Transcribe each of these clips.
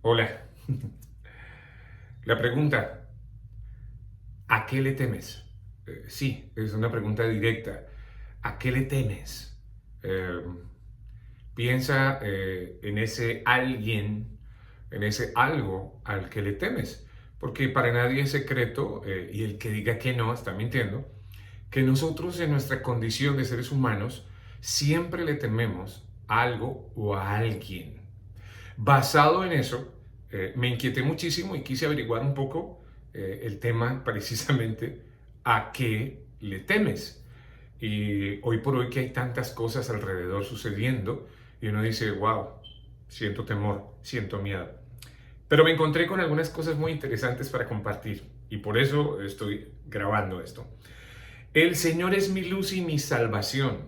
Hola. La pregunta, ¿a qué le temes? Sí, es una pregunta directa. ¿A qué le temes? Eh, Piensa en ese alguien, en ese algo al que le temes. Porque para nadie es secreto, y el que diga que no está mintiendo, que nosotros en nuestra condición de seres humanos siempre le tememos a algo o a alguien. Basado en eso, me inquieté muchísimo y quise averiguar un poco el tema precisamente a qué le temes. Y hoy por hoy que hay tantas cosas alrededor sucediendo y uno dice, wow, siento temor, siento miedo. Pero me encontré con algunas cosas muy interesantes para compartir y por eso estoy grabando esto. El Señor es mi luz y mi salvación.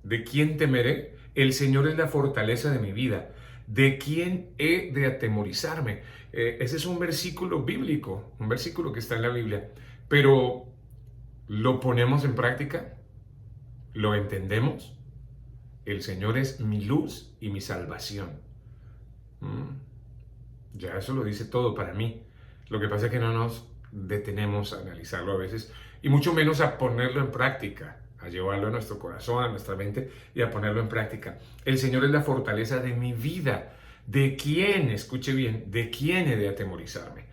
¿De quién temeré? El Señor es la fortaleza de mi vida. ¿De quién he de atemorizarme? Ese es un versículo bíblico, un versículo que está en la Biblia. Pero ¿lo ponemos en práctica? ¿Lo entendemos? El Señor es mi luz y mi salvación. Ya eso lo dice todo para mí. Lo que pasa es que no nos detenemos a analizarlo a veces y mucho menos a ponerlo en práctica, a llevarlo a nuestro corazón, a nuestra mente y a ponerlo en práctica. El Señor es la fortaleza de mi vida. ¿De quién, escuche bien, de quién he de atemorizarme?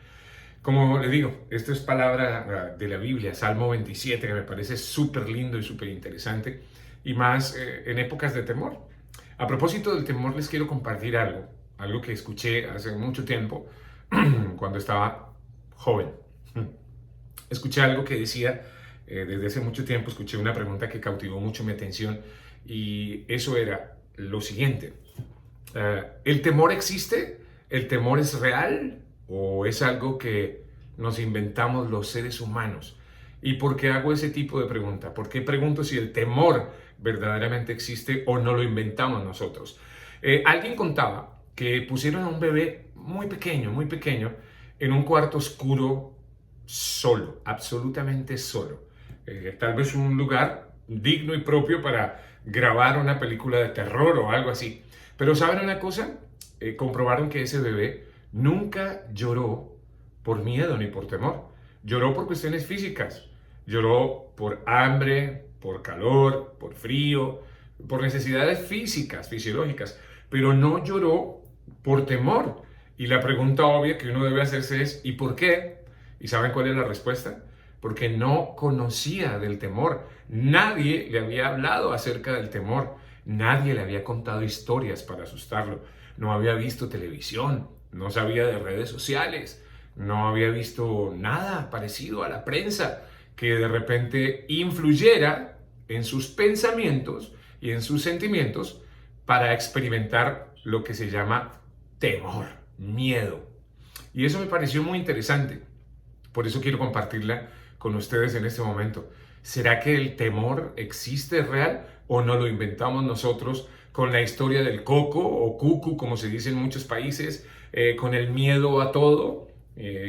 Como le digo, esto es palabra de la Biblia, Salmo 27, que me parece súper lindo y súper interesante, y más en épocas de temor. A propósito del temor, les quiero compartir algo que escuché hace mucho tiempo, cuando estaba joven. Escuché algo que decía, desde hace mucho tiempo, escuché una pregunta que cautivó mucho mi atención, y eso era lo siguiente. ¿El temor existe? ¿El temor es real? ¿O es algo que nos inventamos los seres humanos? ¿Y por qué hago ese tipo de pregunta? ¿Por qué pregunto si el temor verdaderamente existe o no lo inventamos nosotros? Alguien contaba que pusieron a un bebé muy pequeño, en un cuarto oscuro, solo, absolutamente solo. Tal vez un lugar digno y propio para grabar una película de terror o algo así. Pero ¿saben una cosa? Comprobaron que ese bebé nunca lloró por miedo ni por temor. Lloró por cuestiones físicas. Lloró por hambre, por calor, por frío, por necesidades físicas, fisiológicas. Pero no lloró por temor. Y la pregunta obvia que uno debe hacerse es, ¿y por qué? ¿Y saben cuál es la respuesta? Porque no conocía del temor. Nadie le había hablado acerca del temor. Nadie le había contado historias para asustarlo. No había visto televisión, no sabía de redes sociales, no había visto nada parecido a la prensa que de repente influyera en sus pensamientos y en sus sentimientos para experimentar lo que se llama temor, miedo. Y eso me pareció muy interesante. Por eso quiero compartirla con ustedes en este momento. ¿Será que el temor existe real o no lo inventamos nosotros con la historia del coco o cucu, como se dice en muchos países, con el miedo a todo,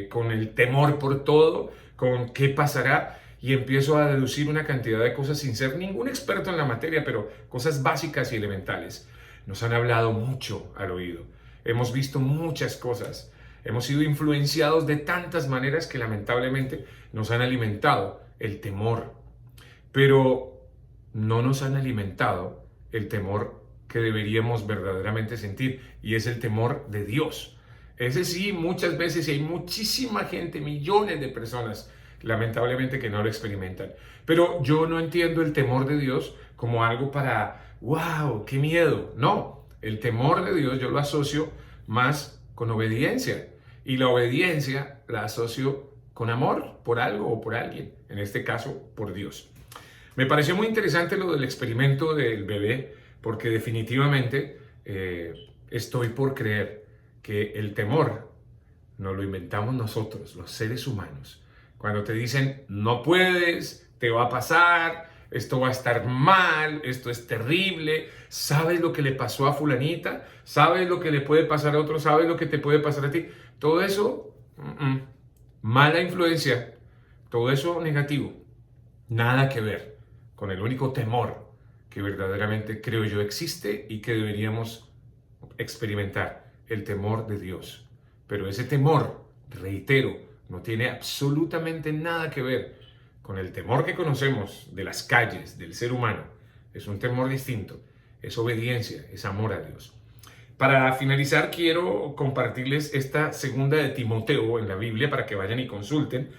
con el temor por todo, con qué pasará? Y empiezo a deducir una cantidad de cosas sin ser ningún experto en la materia, pero cosas básicas y elementales. Nos han hablado mucho al oído. Hemos visto muchas cosas. Hemos sido influenciados de tantas maneras que lamentablemente nos han alimentado el temor, pero no nos han alimentado el temor que deberíamos verdaderamente sentir, y es el temor de Dios. Ese sí, muchas veces, y hay muchísima gente, millones de personas, lamentablemente, que no lo experimentan. Pero yo no entiendo el temor de Dios como algo para, wow, qué miedo. No, el temor de Dios yo lo asocio más con obediencia. Y la obediencia la asocio con amor por algo o por alguien, en este caso por Dios. Me pareció muy interesante lo del experimento del bebé, porque definitivamente estoy por creer que el temor nos lo inventamos nosotros, los seres humanos. Cuando te dicen, no puedes, te va a pasar, esto va a estar mal, esto es terrible, ¿sabes lo que le pasó a fulanita? ¿Sabes lo que le puede pasar a otro? ¿Sabes lo que te puede pasar a ti? Todo eso, mala influencia, todo eso negativo, nada que ver con el único temor que verdaderamente creo yo existe y que deberíamos experimentar, el temor de Dios. Pero ese temor, reitero, no tiene absolutamente nada que ver con el temor que conocemos de las calles, del ser humano. Es un temor distinto, es obediencia, es amor a Dios. Para finalizar, quiero compartirles esta segunda de Timoteo en la Biblia para que vayan y consulten,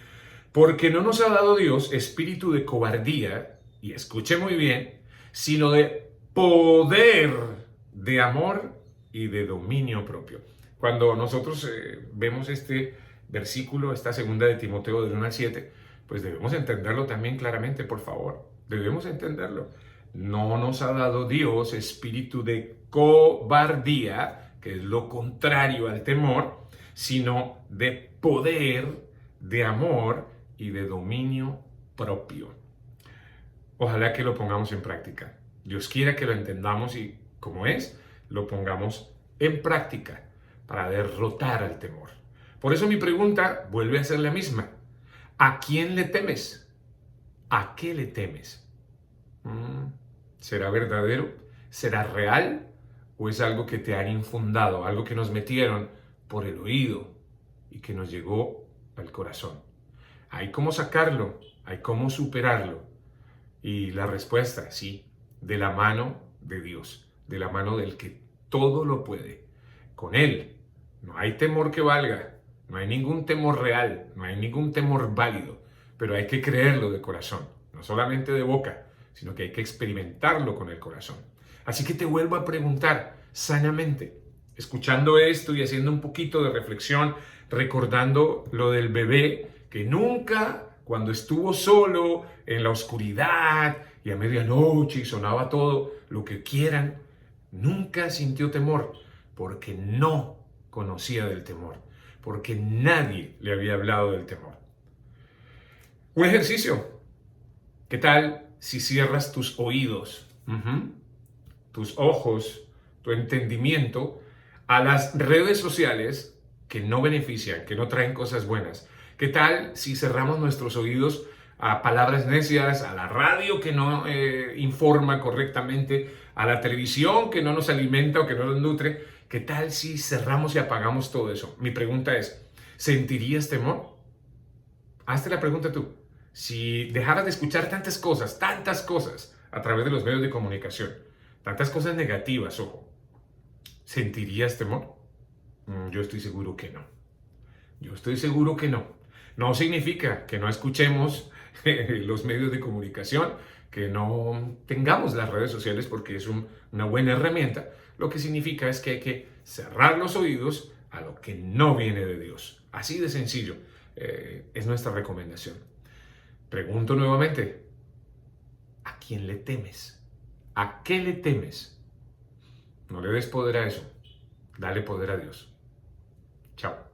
porque no nos ha dado Dios espíritu de cobardía, y escuche muy bien, sino de poder, de amor y de dominio propio. Cuando nosotros vemos este versículo, esta segunda de Timoteo del 1 al 7, pues debemos entenderlo también claramente, por favor. Debemos entenderlo. No nos ha dado Dios espíritu de cobardía, que es lo contrario al temor, sino de poder, de amor y de dominio propio. Ojalá que lo pongamos en práctica. Dios quiera que lo entendamos y, como es, lo pongamos en práctica para derrotar al temor. Por eso mi pregunta vuelve a ser la misma. ¿A quién le temes? ¿A qué le temes? ¿Será verdadero? ¿Será real? ¿O es algo que te han infundado, algo que nos metieron por el oído y que nos llegó al corazón? Hay cómo sacarlo, hay cómo superarlo. Y la respuesta, sí, de la mano de Dios, de la mano del que todo lo puede. Con Él no hay temor que valga, no hay ningún temor real, no hay ningún temor válido, pero hay que creerlo de corazón, no solamente de boca, sino que hay que experimentarlo con el corazón. Así que te vuelvo a preguntar sanamente, escuchando esto y haciendo un poquito de reflexión, recordando lo del bebé que nunca, cuando estuvo solo en la oscuridad y a medianoche y sonaba todo lo que quieran, nunca sintió temor porque no conocía del temor, porque nadie le había hablado del temor. Un ejercicio. ¿Qué tal si cierras tus oídos, tus ojos, tu entendimiento a las redes sociales que no benefician, que no traen cosas buenas? ¿Qué tal si cerramos nuestros oídos a palabras necias, a la radio que no informa correctamente, a la televisión que no nos alimenta o que no nos nutre? ¿Qué tal si cerramos y apagamos todo eso? Mi pregunta es, ¿sentirías temor? Hazte la pregunta tú. Si dejaras de escuchar tantas cosas a través de los medios de comunicación, tantas cosas negativas, ojo, ¿sentirías temor? Yo estoy seguro que no. Yo estoy seguro que no. No significa que no escuchemos los medios de comunicación, que no tengamos las redes sociales porque es una buena herramienta. Lo que significa es que hay que cerrar los oídos a lo que no viene de Dios. Así de sencillo es nuestra recomendación. Pregunto nuevamente, ¿a quién le temes? ¿A qué le temes? No le des poder a eso. Dale poder a Dios. Chao.